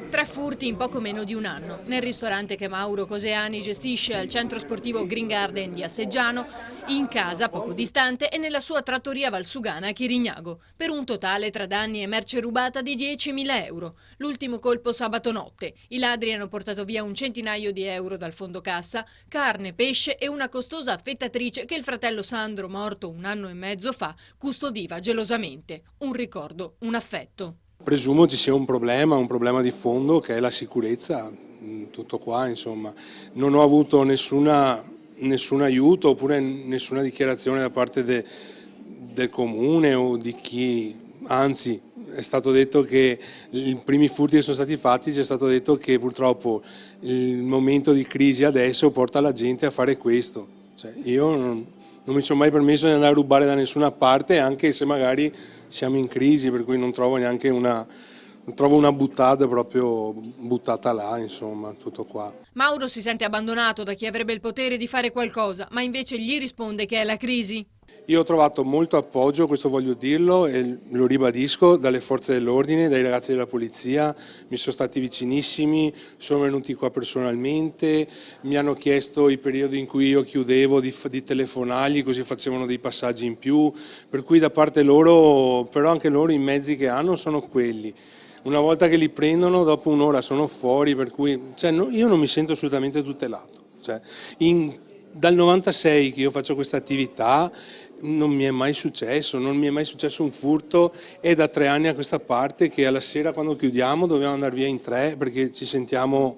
3 furti in poco meno di un anno. Nel ristorante che Mauro Coseani gestisce al centro sportivo Green Garden di Asseggiano, in casa poco distante e nella sua trattoria valsugana a Chirignago, per un totale tra danni e merce rubata di 10.000 euro. L'ultimo colpo sabato notte. I ladri hanno portato via un centinaio di euro dal fondo cassa, carne, pesce e una costosa affettatrice che il fratello Sandro, morto un anno e mezzo fa, custodiva gelosamente. Un ricordo, un affetto. Presumo ci sia un problema di fondo che è la sicurezza, tutto qua insomma. Non ho avuto nessun aiuto oppure nessuna dichiarazione da parte del comune o di chi, anzi è stato detto che i primi furti che sono stati fatti ci è stato detto che purtroppo il momento di crisi adesso porta la gente a fare questo. Cioè, io non mi sono mai permesso di andare a rubare da nessuna parte, anche se magari siamo in crisi, per cui non trovo neanche trovo una buttata proprio buttata là, insomma, tutto qua. Mauro si sente abbandonato da chi avrebbe il potere di fare qualcosa, ma invece gli risponde che è la crisi. Io ho trovato molto appoggio, questo voglio dirlo e lo ribadisco, dalle forze dell'ordine, dai ragazzi della polizia, mi sono stati vicinissimi, sono venuti qua personalmente, mi hanno chiesto i periodi in cui io chiudevo di telefonargli, così facevano dei passaggi in più, per cui da parte loro, però anche loro i mezzi che hanno sono quelli. Una volta che li prendono, dopo un'ora sono fuori, per cui cioè, io non mi sento assolutamente tutelato. Cioè, dal 96 che io faccio questa attività non mi è mai successo, non mi è mai successo un furto, è da 3 anni a questa parte che alla sera quando chiudiamo dobbiamo andare via in 3 perché ci sentiamo,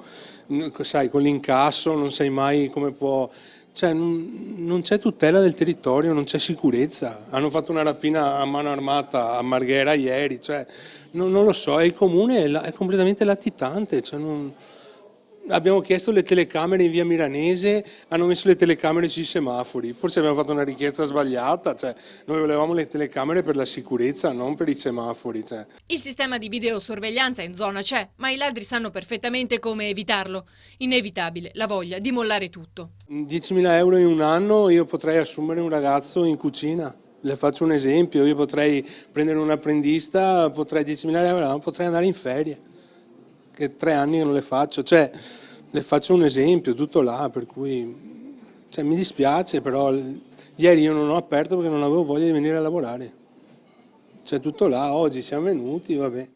sai, con l'incasso, non sai mai come può... Cioè, non c'è tutela del territorio, non c'è sicurezza. Hanno fatto una rapina a mano armata a Marghera ieri, cioè, non lo so, e il comune è completamente latitante. Cioè, abbiamo chiesto le telecamere in via Milanese, hanno messo le telecamere sui semafori, forse abbiamo fatto una richiesta sbagliata, cioè, noi volevamo le telecamere per la sicurezza, non per i semafori. Cioè. Il sistema di videosorveglianza in zona c'è, ma i ladri sanno perfettamente come evitarlo. Inevitabile la voglia di mollare tutto. 10.000 euro in un anno io potrei assumere un ragazzo in cucina. Le faccio un esempio, io potrei prendere un apprendista, 10.000 euro, potrei andare in ferie, che 3 anni che non le faccio, cioè le faccio un esempio, tutto là, per cui cioè, mi dispiace, però ieri io non ho aperto perché non avevo voglia di venire a lavorare, cioè tutto là, oggi siamo venuti, vabbè.